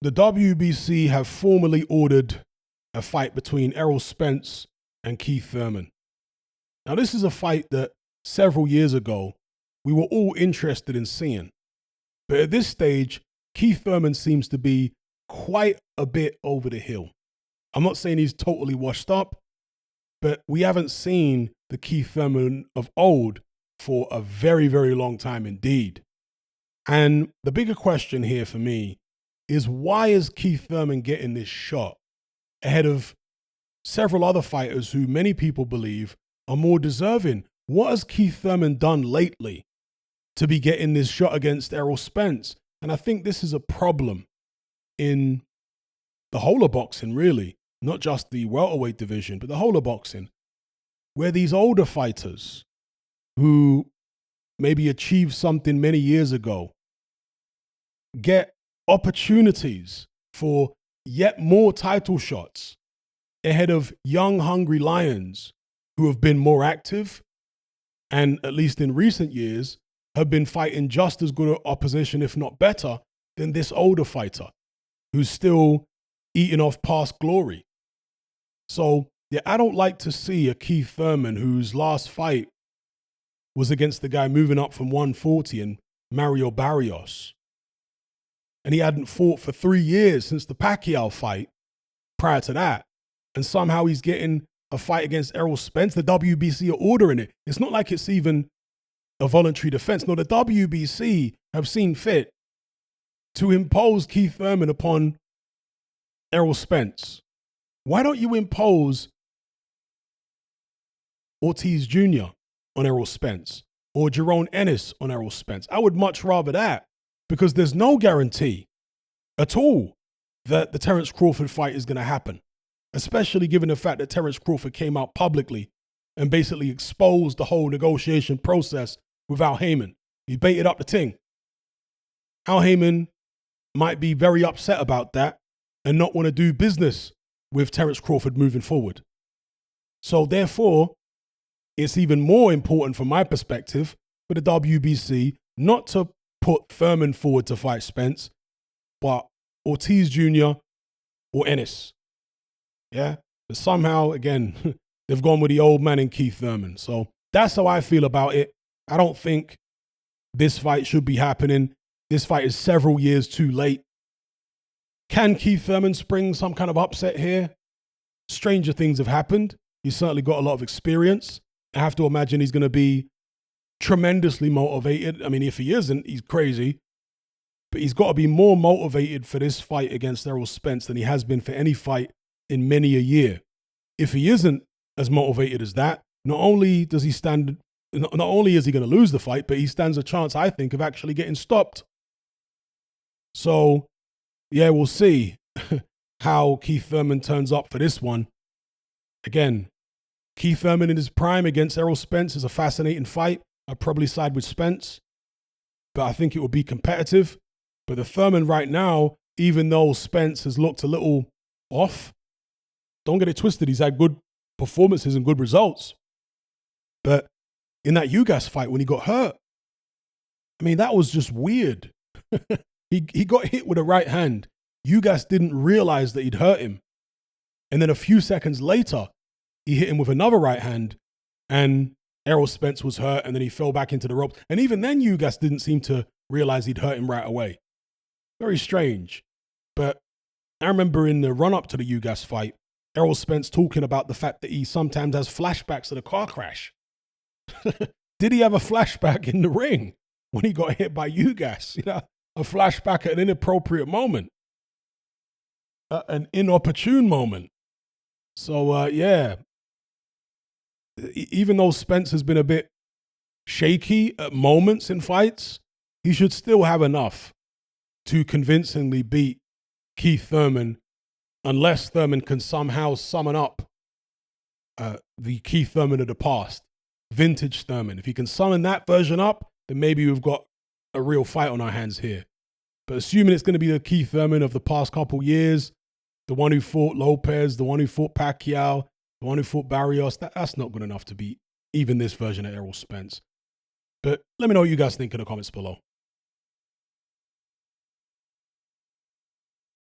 the WBC have formally ordered a fight between Errol Spence and Keith Thurman. Now, this is a fight that several years ago we were all interested in seeing. But at this stage, Keith Thurman seems to be quite a bit over the hill. I'm not saying he's totally washed up, but we haven't seen the Keith Thurman of old for a very, very long time indeed. And the bigger question here for me is, why is Keith Thurman getting this shot ahead of several other fighters who many people believe are more deserving? What has Keith Thurman done lately to be getting this shot against Errol Spence? And I think this is a problem in the whole of boxing, really, not just the welterweight division, but the whole of boxing, where these older fighters who maybe achieved something many years ago get opportunities for yet more title shots ahead of young, hungry lions who have been more active and, at least in recent years, have been fighting just as good opposition, if not better, than this older fighter who's still eating off past glory. So, yeah, I don't like to see a Keith Thurman whose last fight was against the guy moving up from 140 and Mario Barrios. And he hadn't fought for 3 years since the Pacquiao fight prior to that. And somehow he's getting a fight against Errol Spence. The WBC are ordering it. It's not like it's even a voluntary defense. No, the WBC have seen fit to impose Keith Thurman upon Errol Spence. Why don't you impose Ortiz Jr. on Errol Spence or Jerome Ennis on Errol Spence? I would much rather that, because there's no guarantee at all that the Terence Crawford fight is going to happen, especially given the fact that Terence Crawford came out publicly and basically exposed the whole negotiation process with Al Heyman. He baited up the ting. Al Heyman might be very upset about that and not want to do business with Terence Crawford moving forward. So therefore, it's even more important from my perspective for the WBC not to put Thurman forward to fight Spence, but Ortiz Jr. or Ennis. Yeah? But somehow, again, they've gone with the old man in Keith Thurman. So that's how I feel about it. I don't think this fight should be happening. This fight is several years too late. Can Keith Thurman spring some kind of upset here? Stranger things have happened. He's certainly got a lot of experience. I have to imagine he's going to be tremendously motivated. I mean, if he isn't, he's crazy. But he's got to be more motivated for this fight against Errol Spence than he has been for any fight in many a year. If he isn't as motivated as that, not only is he going to lose the fight, but he stands a chance, I think, of actually getting stopped. So, yeah, we'll see how Keith Thurman turns up for this one. Again, Keith Thurman in his prime against Errol Spence is a fascinating fight. I'd probably side with Spence, but I think it will be competitive. But the Thurman right now, even though Spence has looked a little off, don't get it twisted, he's had good performances and good results. But in that Ugas fight when he got hurt, I mean, that was just weird. He got hit with a right hand. Ugas didn't realize that he'd hurt him. And then a few seconds later, he hit him with another right hand, and Errol Spence was hurt, and then he fell back into the ropes. And even then, Ugas didn't seem to realize he'd hurt him right away. Very strange. But I remember in the run-up to the Ugas fight, Errol Spence talking about the fact that he sometimes has flashbacks of the car crash. Did he have a flashback in the ring when he got hit by Ugas? You know, a flashback at an inappropriate moment. An inopportune moment. So, yeah. Even though Spence has been a bit shaky at moments in fights, he should still have enough to convincingly beat Keith Thurman, unless Thurman can somehow summon up the Keith Thurman of the past, vintage Thurman. If he can summon that version up, then maybe we've got a real fight on our hands here. But assuming it's going to be the Keith Thurman of the past couple years, the one who fought Lopez, the one who fought Pacquiao, the one who fought Barrios, that's not good enough to beat even this version of Errol Spence. But let me know what you guys think in the comments below.